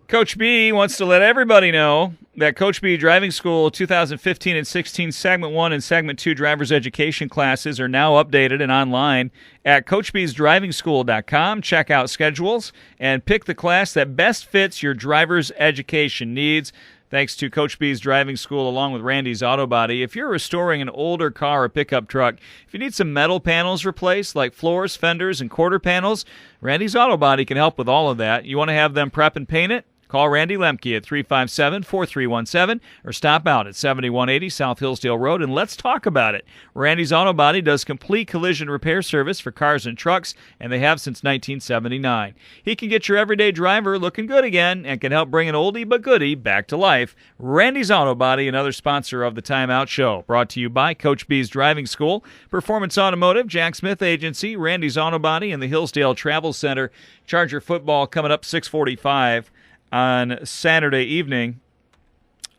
Coach B wants to let everybody know that Coach B Driving School 2015 and 16 Segment 1 and Segment 2 driver's education classes are now updated and online at CoachB'sDrivingSchool.com. Check out schedules and pick the class that best fits your driver's education needs. Thanks to Coach B's Driving School along with Randy's Auto Body. If you're restoring an older car or pickup truck, if you need some metal panels replaced like floors, fenders, and quarter panels, Randy's Auto Body can help with all of that. You want to have them prep and paint it? Call Randy Lemke at 357-4317 or stop out at 7180 South Hillsdale Road and let's talk about it. Randy's Auto Body does complete collision repair service for cars and trucks, and they have since 1979. He can get your everyday driver looking good again and can help bring an oldie but goodie back to life. Randy's Auto Body, another sponsor of the Time Out Show. Brought to you by Coach B's Driving School, Performance Automotive, Jack Smith Agency, Randy's Auto Body, and the Hillsdale Travel Center. Charger football coming up 6:45. On Saturday evening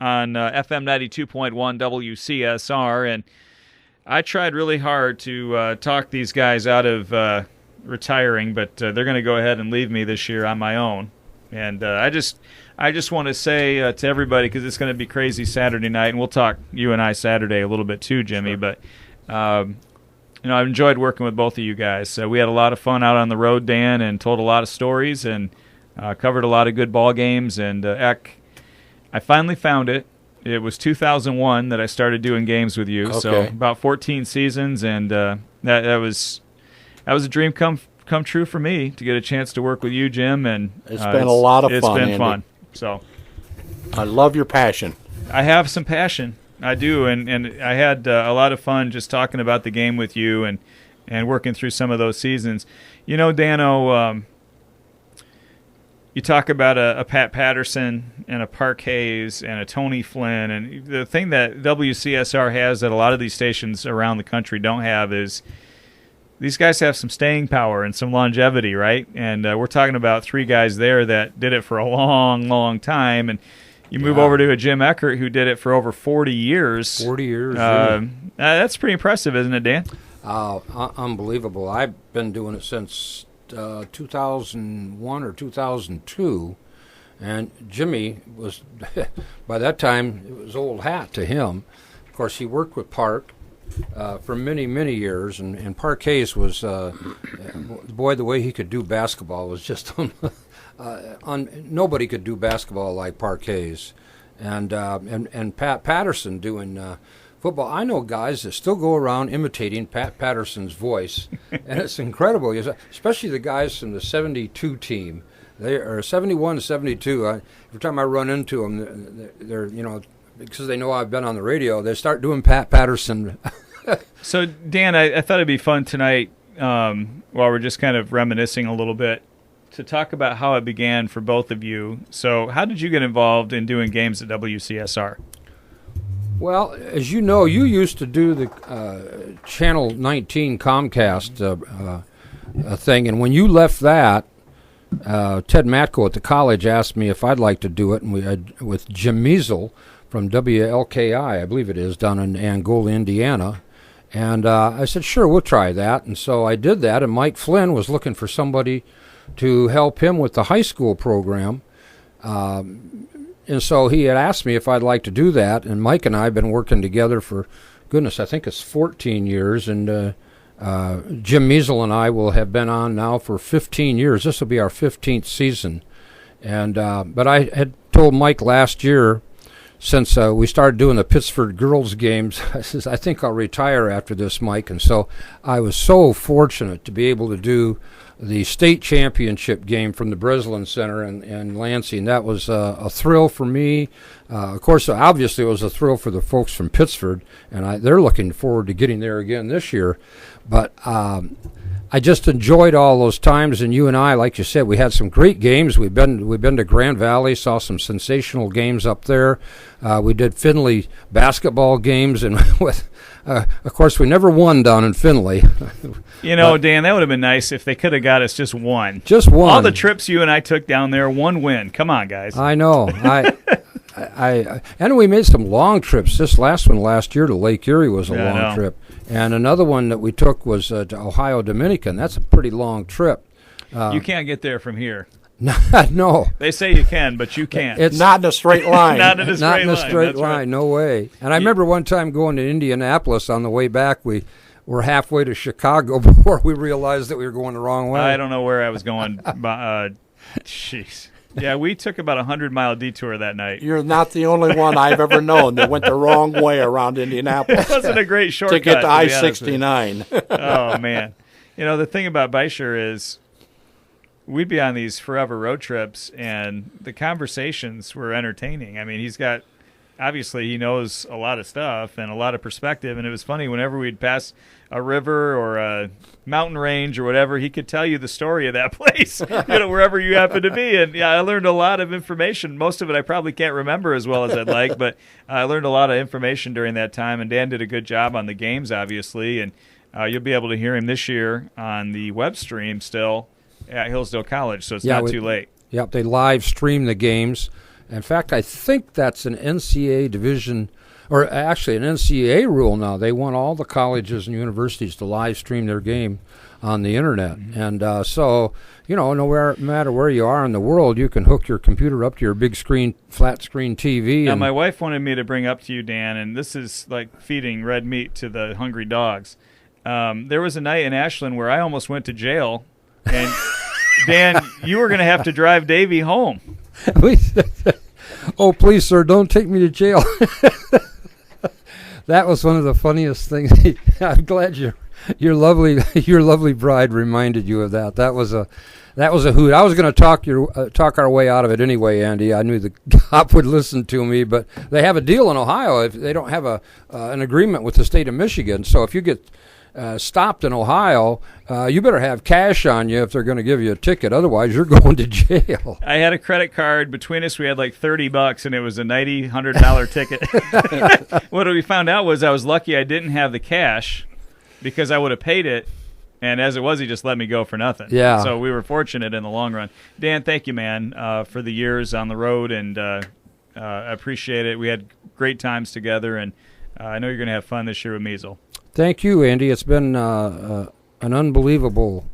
on FM 92.1 WCSR, and I tried really hard to talk these guys out of retiring, but they're going to go ahead and leave me this year on my own. And I just want to say to everybody, because it's going to be crazy Saturday night, and we'll talk you and I Saturday a little bit too, Jimmy. Sure. But I've enjoyed working with both of you guys. We had a lot of fun out on the road, Dan, and told a lot of stories and. Covered a lot of good ball games, and Eck, I finally found it. It was 2001 that I started doing games with you, okay. So about 14 seasons, and that was a dream come true for me to get a chance to work with you, Jim. And it's been a lot of fun. It's been Andy. fun. So I love your passion. I have some passion. I do, and I had a lot of fun just talking about the game with you and working through some of those seasons. You know, Dano. You talk about a Pat Patterson and a Park Hayes and a Tony Flynn, and the thing that WCSR has that a lot of these stations around the country don't have is these guys have some staying power and some longevity, right? And we're talking about three guys there that did it for a long, long time, and you move over to a Jim Eckhardt who did it for over 40 years. 40 years. That's pretty impressive, isn't it, Dan? Unbelievable. I've been doing it since 2001 or 2002, and Jimmy was by that time it was old hat to him. Of course, he worked with Park for many years, and Park Hayes was boy, the way he could do basketball was just nobody could do basketball like Park Hayes, and Pat Patterson doing football. I know guys that still go around imitating Pat Patterson's voice, and it's incredible, especially the guys from the 72 team. They are 71 to 72. Every time I run into them, they're because they know I've been on the radio, they start doing Pat Patterson. So, Dan, I thought it'd be fun tonight, while we're just kind of reminiscing a little bit, to talk about how it began for both of you. So how did you get involved in doing games at WCSR? Well, as you know, you used to do the Channel 19 Comcast thing, and when you left that, Ted Matko at the college asked me if I'd like to do it, and we had with Jim Measle from WLKI, I believe it is, down in Angola, Indiana. And I said, sure, we'll try that. And so I did that, and Mike Flynn was looking for somebody to help him with the high school program. And so he had asked me if I'd like to do that, and Mike and I have been working together for, goodness, I think it's 14 years, and Jim Measle and I will have been on now for 15 years. This will be our 15th season. And but I had told Mike last year, since we started doing the Pittsford girls games, I says, I think I'll retire after this, Mike. And so I was so fortunate to be able to do the state championship game from the Breslin Center in Lansing. That was a thrill for me. Of course, obviously it was a thrill for the folks from Pittsford, and they're looking forward to getting there again this year. But I just enjoyed all those times, and you and I, like you said, we had some great games. We've been to Grand Valley, saw some sensational games up there. We did Findlay basketball games, and with of course we never won down in Findlay. You know, but, Dan, that would have been nice if they could have got us just one. Just one. All the trips you and I took down there, one win. Come on, guys. I know. And we made some long trips. This last one last year to Lake Erie was a long trip. And another one that we took was to Ohio Dominican. That's a pretty long trip. You can't get there from here. No. They say you can, but you can't. It's Not in a straight line. Not in a straight not in a line. straight That's line. right. No way. And I remember one time going to Indianapolis on the way back. We were halfway to Chicago before we realized that we were going the wrong way. I don't know where I was going. Jeez. Yeah, we took about 100-mile detour that night. You're not the only one I've ever known that went the wrong way around Indianapolis It wasn't a great shortcut to get to be honest with you. I-69. Oh, man. The thing about Bisher is we'd be on these forever road trips, and the conversations were entertaining. I mean, obviously he knows a lot of stuff and a lot of perspective, and it was funny whenever we'd pass a river or a mountain range or whatever, he could tell you the story of that place, wherever you happen to be. And yeah, I learned a lot of information. Most of it I probably can't remember as well as I'd like, but I learned a lot of information during that time, and Dan did a good job on the games, obviously, and you'll be able to hear him this year on the web stream still at Hillsdale College, so it's not too late. Yep, they live stream the games. In fact, I think that's an NCAA division, or actually an NCAA rule now. They want all the colleges and universities to live stream their game on the internet. Mm-hmm. And so, no matter where you are in the world, you can hook your computer up to your big screen, flat screen TV. Now, my wife wanted me to bring up to you, Dan, and this is like feeding red meat to the hungry dogs. There was a night in Ashland where I almost went to jail, and Dan, you were going to have to drive Davey home. Oh, please, sir, don't take me to jail. That was one of the funniest things. I'm glad your lovely bride reminded you of that. That was a hoot. I was going to talk our way out of it anyway, Andy. I knew the cop would listen to me, but they have a deal in Ohio if they don't have an agreement with the state of Michigan. So if you get stopped in Ohio, you better have cash on you if they're going to give you a ticket. Otherwise, you're going to jail. I had a credit card. Between us, we had like $30, and it was a $100 ticket. What we found out was I was lucky I didn't have the cash because I would have paid it. And as it was, he just let me go for nothing. Yeah. So we were fortunate in the long run. Dan, thank you, man, for the years on the road, and I appreciate it. We had great times together, and I know you're going to have fun this year with Measle. Thank you, Andy. It's been an unbelievable,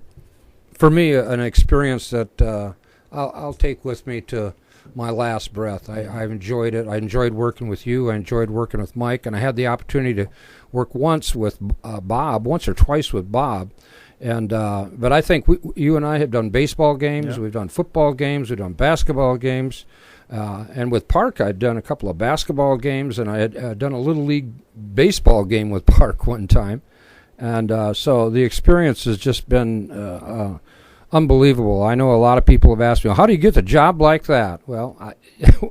for me, an experience that I'll take with me to my last breath. I've enjoyed it. I enjoyed working with you. I enjoyed working with Mike, and I had the opportunity to work once with Bob, once or twice with Bob. And but I think you and I have done baseball games. Yeah. We've done football games. We've done basketball games. And with Park, I'd done a couple of basketball games, and I had done a Little League baseball game with Park one time. And so the experience has just been unbelievable. I know a lot of people have asked me, how do you get a job like that? Well,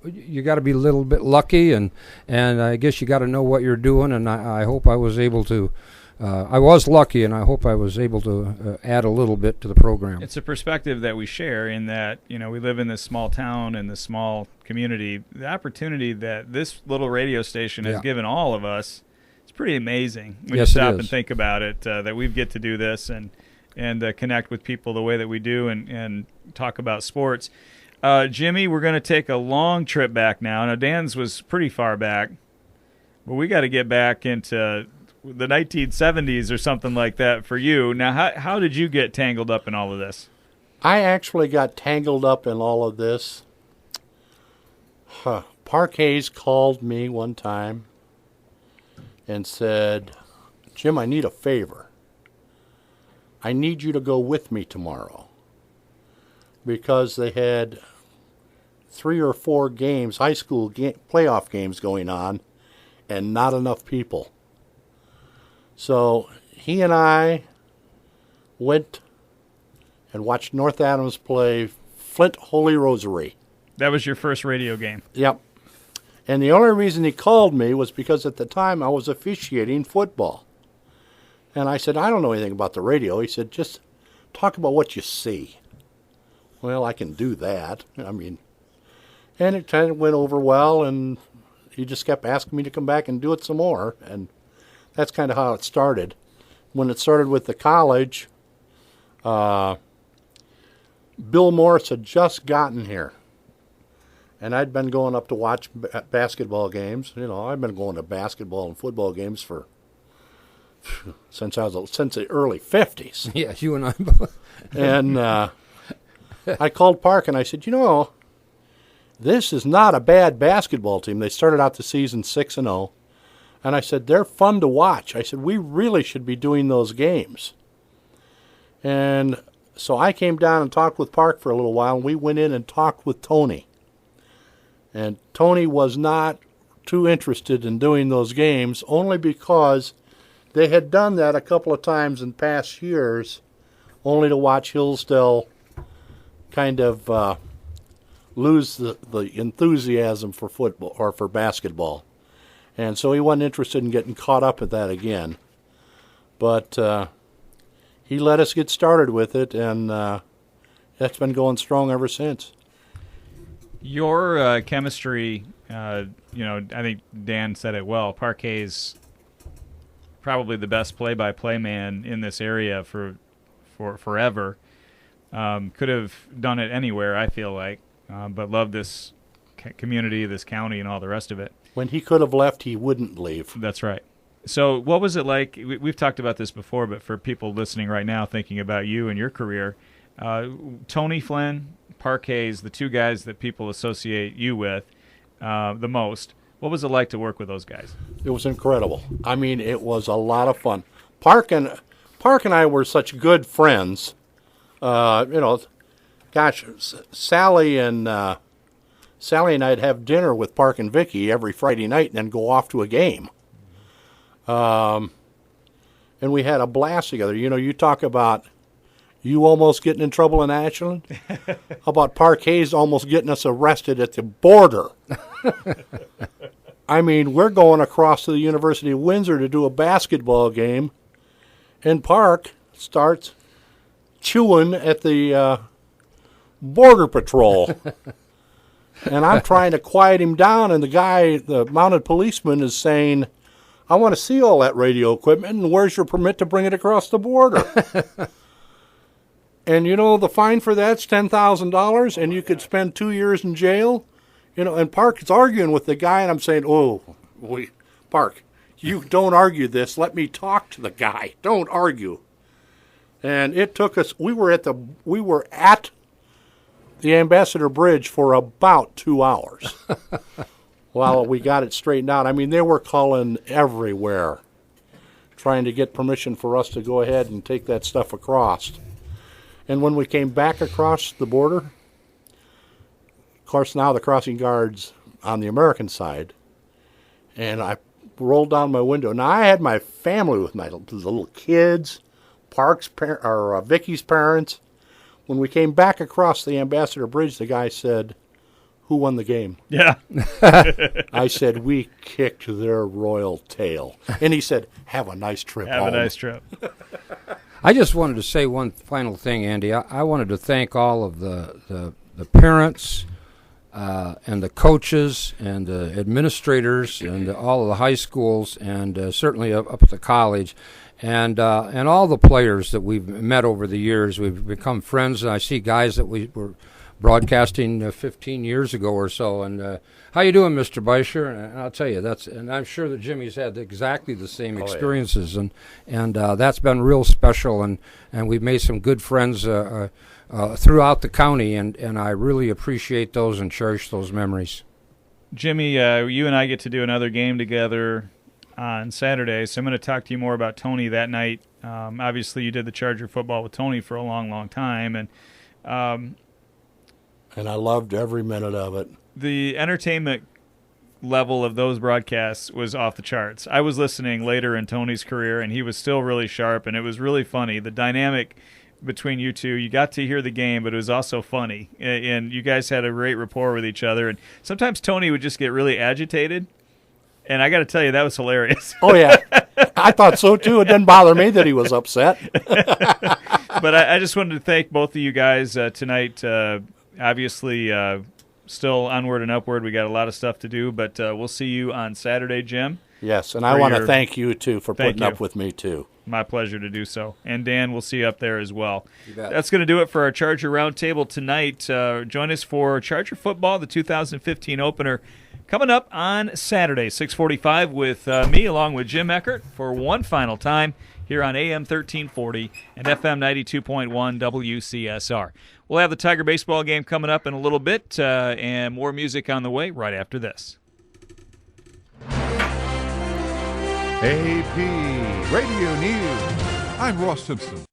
you got to be a little bit lucky, and I guess you got to know what you're doing, and I hope I was able to. I was lucky, and I hope I was able to add a little bit to the program. It's a perspective that we share in that, we live in this small town and this small community. The opportunity that this little radio station has given all of us, it's pretty amazing when you stop and think about it, that we get to do this and connect with people the way that we do and talk about sports. Jimmy, we're going to take a long trip back now. Now, Dan's was pretty far back, but we got to get back into the 1970s or something like that for you. Now, how did you get tangled up in all of this? I actually got tangled up in all of this. Park Hayes called me one time and said, Jim, I need a favor. I need you to go with me tomorrow. Because they had 3 or 4 games, high school playoff games going on, and not enough people. So he and I went and watched North Adams play Flint Holy Rosary. That was your first radio game? Yep. And the only reason he called me was because at the time I was officiating football. And I said, I don't know anything about the radio. He said, just talk about what you see. Well, I can do that. And it kind of went over well, and he just kept asking me to come back and do it some more. And that's kind of how it started. When it started with the college, Bill Morris had just gotten here. And I'd been going up to watch basketball games. I've been going to basketball and football games since the early 50s. Yeah, you and I both. And I called Park and I said, this is not a bad basketball team. They started out the season 6-0. And I said, they're fun to watch. I said, we really should be doing those games. And so I came down and talked with Park for a little while, and we went in and talked with Tony. And Tony was not too interested in doing those games, only because they had done that a couple of times in past years, only to watch Hillsdale kind of lose the enthusiasm for football or for basketball. And so he wasn't interested in getting caught up at that again. But he let us get started with it, and that's been going strong ever since. Your chemistry, I think Dan said it well. Parquet's probably the best play-by-play man in this area for forever. Could have done it anywhere, I feel like, but love this community, this county, and all the rest of it. When he could have left, he wouldn't leave. That's right. So what was it like? We've talked about this before, but for people listening right now thinking about you and your career, Tony Flynn, Parquet's the two guys that people associate you with the most. What was it like to work with those guys? It was incredible. I mean, it was a lot of fun. Park and I were such good friends. Sally and I'd have dinner with Park and Vicky every Friday night and then go off to a game. And we had a blast together. You talk about you almost getting in trouble in Ashland. How about Parquet's almost getting us arrested at the border? I mean, we're going across to the University of Windsor to do a basketball game, and Park starts chewing at the border patrol. And I'm trying to quiet him down, and the mounted policeman is saying, I want to see all that radio equipment, and where's your permit to bring it across the border? And, the fine for that's $10,000, and you could spend 2 years in jail. And Park is arguing with the guy, and I'm saying, Park, you don't argue this. Let me talk to the guy. Don't argue. And it took us, we were at the Ambassador Bridge for about 2 hours while we got it straightened out. I mean, they were calling everywhere, trying to get permission for us to go ahead and take that stuff across. And when we came back across the border, of course, now the crossing guard's on the American side, and I rolled down my window. Now, I had my family with me, the little kids, Vicky's parents. When we came back across the Ambassador Bridge, the guy said, who won the game? Yeah. I said, we kicked their royal tail. And he said, have a nice trip home. Have a nice trip. I just wanted to say one final thing, Andy. I wanted to thank all of the parents and the coaches and the administrators and all of the high schools and certainly up at the college. And all the players that we've met over the years. We've become friends, and I see guys that we were broadcasting 15 years ago or so. And how you doing, Mr. Bisher? And I'll tell you, and I'm sure that Jimmy's had exactly the same experiences, and that's been real special. And we've made some good friends throughout the county, and I really appreciate those and cherish those memories. Jimmy, you and I get to do another game together on Saturday, so I'm going to talk to you more about Tony that night. Obviously, you did the Charger football with Tony for a long, long time, and I loved every minute of it. The entertainment level of those broadcasts was off the charts. I was listening later in Tony's career, and he was still really sharp, and it was really funny. The dynamic between you two, you got to hear the game, but it was also funny, and you guys had a great rapport with each other. And sometimes Tony would just get really agitated. And I got to tell you, that was hilarious. Oh, yeah. I thought so, too. It didn't bother me that he was upset. But I just wanted to thank both of you guys tonight. Obviously, still onward and upward. We got a lot of stuff to do, but we'll see you on Saturday, Jim. Yes, and I want to thank you, too, for putting up with me, too. My pleasure to do so. And Dan, we'll see you up there as well. You bet. That's going to do it for our Charger Roundtable tonight. Join us for Charger Football, the 2015 opener, coming up on Saturday, 6:45, with me along with Jim Eckhardt for one final time here on AM 1340 and FM 92.1 WCSR. We'll We'll have the Tiger baseball game coming up in a little bit, and more music on the way right after this. AP Radio News. I'm Ross Simpson.